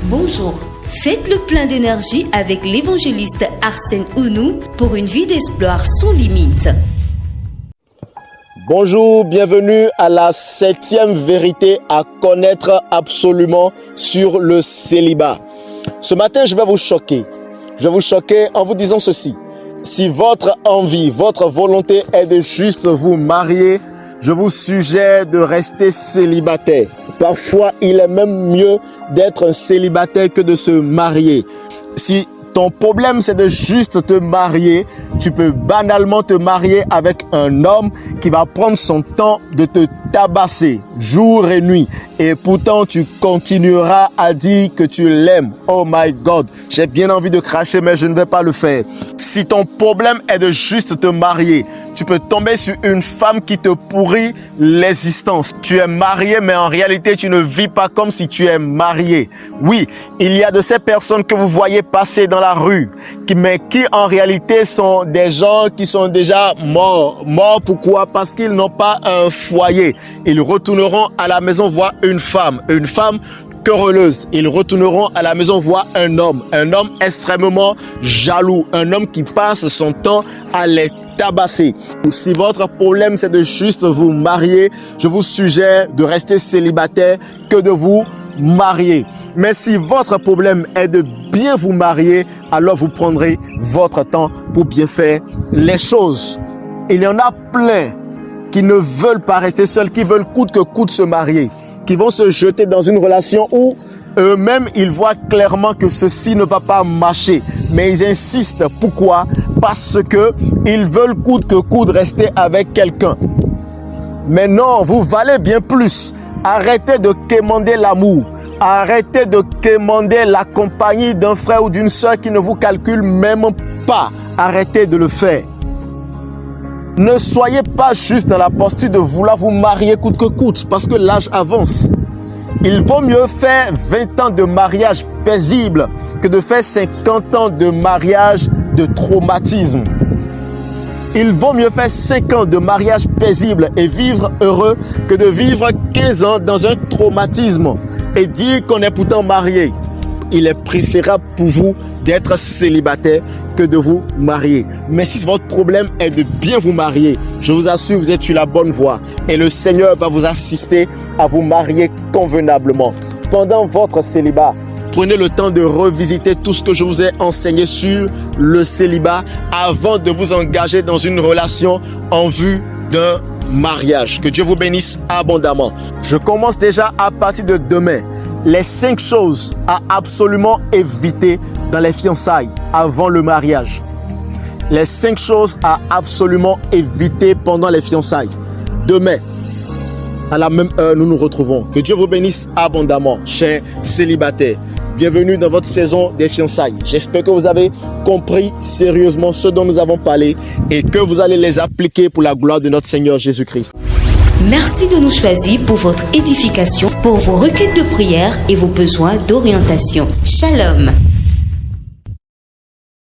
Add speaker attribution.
Speaker 1: Bonjour, faites le plein d'énergie avec l'évangéliste Arsène Ounou pour une vie d'espoir sans limite.
Speaker 2: Bonjour, bienvenue à la 7e vérité à connaître absolument sur le célibat. Ce matin, je vais vous choquer. Je vais vous choquer en vous disant ceci. Si votre envie, votre volonté est de juste vous marier, je vous suggère de rester célibataire. Parfois, il est même mieux d'être un célibataire que de se marier. Si ton problème, c'est de juste te marier, tu peux banalement te marier avec un homme qui va prendre son temps de te tabasser jour et nuit. Et pourtant, tu continueras à dire que tu l'aimes. Oh my God, j'ai bien envie de cracher, mais je ne vais pas le faire. Si ton problème est de juste te marier, tu peux tomber sur une femme qui te pourrit l'existence. Tu es marié, mais en réalité, tu ne vis pas comme si tu es marié. Oui, il y a de ces personnes que vous voyez passer dans la rue, mais qui en réalité sont des gens qui sont déjà morts. Morts pourquoi? Parce qu'ils n'ont pas un foyer. Ils retourneront à la maison voir une femme querelleuse. Ils retourneront à la maison voir un homme extrêmement jaloux, un homme qui passe son temps à les tabasser. Si votre problème c'est de juste vous marier, je vous suggère de rester célibataire que de vous marier. Mais si votre problème est de bien vous marier, alors vous prendrez votre temps pour bien faire les choses. Il y en a plein qui ne veulent pas rester seuls, qui veulent coûte que coûte se marier, qui vont se jeter dans une relation où eux-mêmes, ils voient clairement que ceci ne va pas marcher. Mais ils insistent. Pourquoi? Parce que ils veulent coûte que coûte rester avec quelqu'un. Mais non, vous valez bien plus. Arrêtez de quémander l'amour. Arrêtez de quémander la compagnie d'un frère ou d'une soeur qui ne vous calcule même pas. Arrêtez de le faire. Ne soyez pas juste dans la posture de vouloir vous marier coûte que coûte, parce que l'âge avance. Il vaut mieux faire 20 ans de mariage paisible que de faire 50 ans de mariage de traumatisme. Il vaut mieux faire 5 ans de mariage paisible et vivre heureux que de vivre 15 ans dans un traumatisme et dire qu'on est pourtant marié. Il est préférable pour vous d'être célibataire que de vous marier. Mais si votre problème est de bien vous marier, je vous assure, vous êtes sur la bonne voie. Et le Seigneur va vous assister à vous marier convenablement. Pendant votre célibat, prenez le temps de revisiter tout ce que je vous ai enseigné sur le célibat avant de vous engager dans une relation en vue d'un mariage. Que Dieu vous bénisse abondamment. Je commence déjà à partir de demain. Les 5 choses à absolument éviter dans les fiançailles avant le mariage. Les 5 choses à absolument éviter pendant les fiançailles. Demain, à la même heure, nous nous retrouvons. Que Dieu vous bénisse abondamment, chers célibataires. Bienvenue dans votre saison des fiançailles. J'espère que vous avez compris sérieusement ce dont nous avons parlé et que vous allez les appliquer pour la gloire de notre Seigneur Jésus-Christ.
Speaker 1: Merci de nous choisir pour votre édification, pour vos requêtes de prière et vos besoins d'orientation. Shalom.